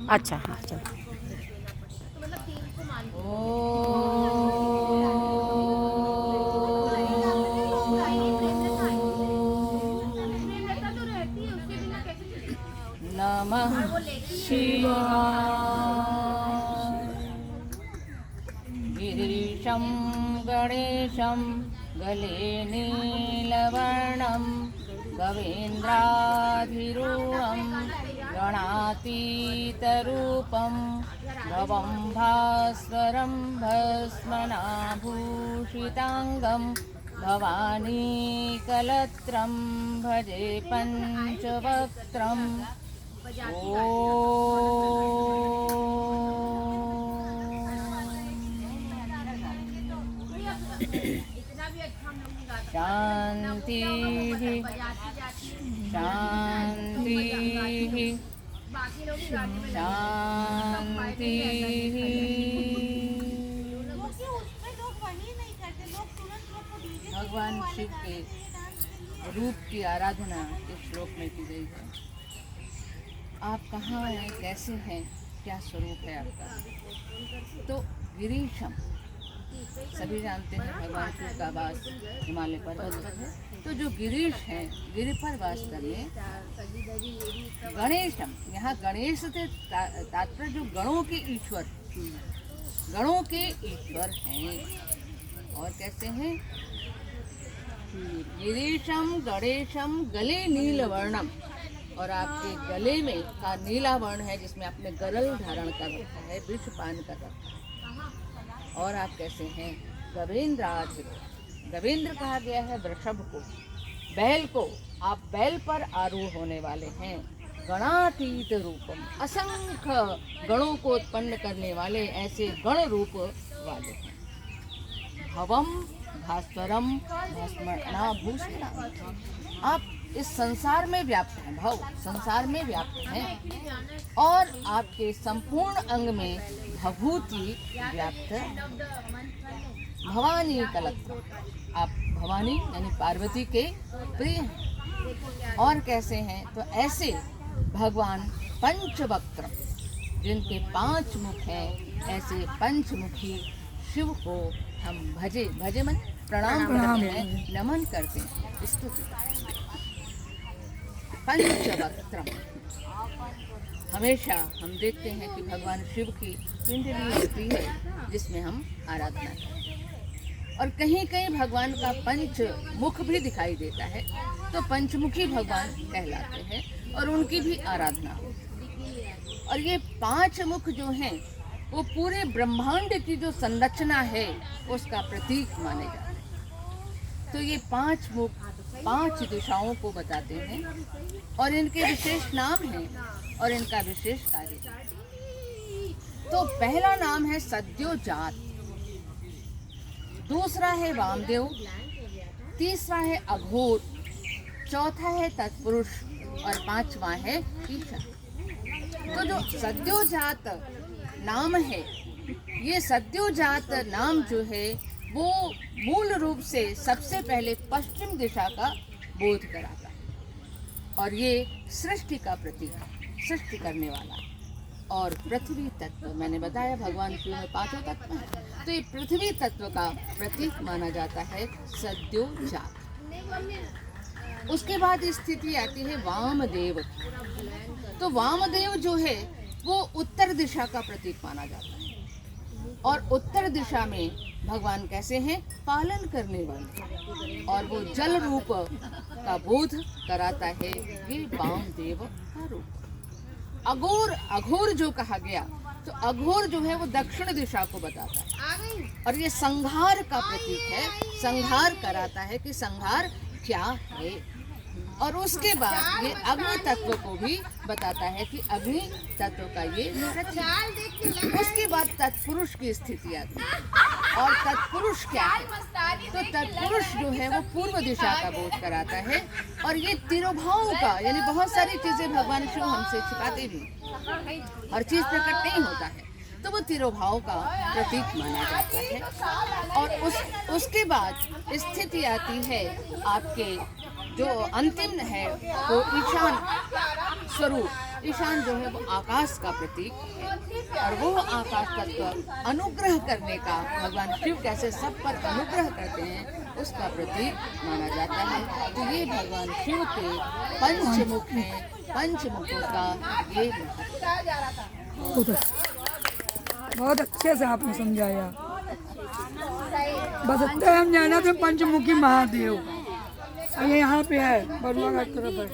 अच्छा हाँ चलो। नमः शिवाय। गिरीशं गणेशं गले नीलवर्णं गवेन्द्राधिरूढं गणातीतरूपं भवं भास्वरं भस्मनाभूषिताङ्गं भवानीकलत्रं भजे पञ्चवक्त्रम्। शांति शांति शांति। भगवान शिव के रूप की आराधना इस श्लोक में की गई है। आप कहाँ हैं, कैसे हैं, क्या स्वरूप है आपका। तो गिरीशम, सभी जानते हैं भगवान शिव का वास हिमालय पर्वत पर है। तो जो गिरीश हैं, गिरि पर वास करने गणेशम, यहाँ गणेश से तात्पर्य जो गणों के ईश्वर, गणों के ईश्वर हैं। और कैसे हैं, गिरीशम गणेशम गले नीलवर्णम, और आपके गले में का नीला वर्ण है जिसमें आपने गरल धारण कर रखा है, विष पान कर रखा है। और आप कैसे हैं, गवेन्द्राधिरूढ, गवेंद्र कहा गया है वृषभ को, बैल को। आप बैल पर आरूढ़ होने वाले हैं। गणातीत रूपम, असंख्य गणों को उत्पन्न करने वाले ऐसे गण रूप वाले हैं। भवम भास्वरम भस्मनाभूषिता, आप इस संसार में व्याप्त हैं, भव संसार में व्याप्त हैं। और आपके संपूर्ण अंग में भभूति व्याप्त है। भवानी कलत्र, आप भवानी यानी पार्वती के प्रिय हैं। और कैसे हैं, तो ऐसे भगवान पंचवक्त्र, जिनके 5 मुख हैं, ऐसे पंचमुखी शिव को हम भजे, भजे मन प्रणाम करते हैं, नमन करते हैं, स्तुति करते हैं। पंचवक्त्रम, हमेशा हम देखते हैं कि भगवान शिव की पिंडली होती है जिसमें हम आराधना करते हैं। और कहीं कहीं भगवान का पंच मुख भी दिखाई देता है, तो पंचमुखी भगवान कहलाते हैं और उनकी भी आराधना होती है। और ये 5 मुख जो हैं वो पूरे ब्रह्मांड की जो संरचना है उसका प्रतीक माने जाते हैं। तो ये 5 मुख 5 दिशाओं को बताते हैं और इनके विशेष नाम हैं और इनका विशेष कार्य। तो पहला नाम है सद्योजात, दूसरा है वामदेव, तीसरा है अघोर, चौथा है तत्पुरुष और 5वां है ईशा। तो जो सद्योजात नाम है, ये सद्योजात नाम जो है वो मूल रूप से सबसे पहले पश्चिम दिशा का बोध कराता है और ये सृष्टि का प्रतीक है, सृष्टि करने वाला। और पृथ्वी तत्व, मैंने बताया भगवान शिव में 5 तत्व हैं, तो ये पृथ्वी तत्व का प्रतीक माना जाता है सद्योजात। उसके बाद स्थिति आती है वामदेव। तो वामदेव जो है वो उत्तर दिशा का प्रतीक माना जाता है और उत्तर दिशा में भगवान कैसे हैं, पालन करने वाले, और वो जल रूप का बोध कराता है, ये वामदेव का रूप। अघोर, अघोर जो कहा गया, तो अघोर जो है वो दक्षिण दिशा को बताता है और ये संहार का प्रतीक है, संहार कराता है कि संहार क्या है। और उसके बाद ये अग्नि तत्व को भी बताता है कि अग्नि तत्व का ये शक्ति। उसके बाद तत्पुरुष की स्थिति आती है और तत्पुरुष क्या है, तो तत्पुरुष जो है वो पूर्व दिशा का बोध कराता है और ये तिरुभाव का, यानी बहुत सारी चीजें भगवान शिव हमसे छिपाते भी, हर चीज प्रकट नहीं होता है, तो वो तिरुभाव का प्रतीक माना जाता है। और उसके बाद स्थिति आती है आपके जो अंतिम है वो ईशान स्वरूप, ईशान जो है वो आकाश का प्रतीक है और वो आकाश तत्व अनुग्रह करने का, भगवान शिव कैसे सब पर अनुग्रह करते हैं उसका प्रतीक माना जाता है। तो ये भगवान शिव के पंचमुख हैं, पंचमुखों का ये बहुत अच्छे से आपने समझाया। बस इतना हम जाना थे पंचमुखी महादेव, ये यहाँ पे है बरुआ घाट तरफ है।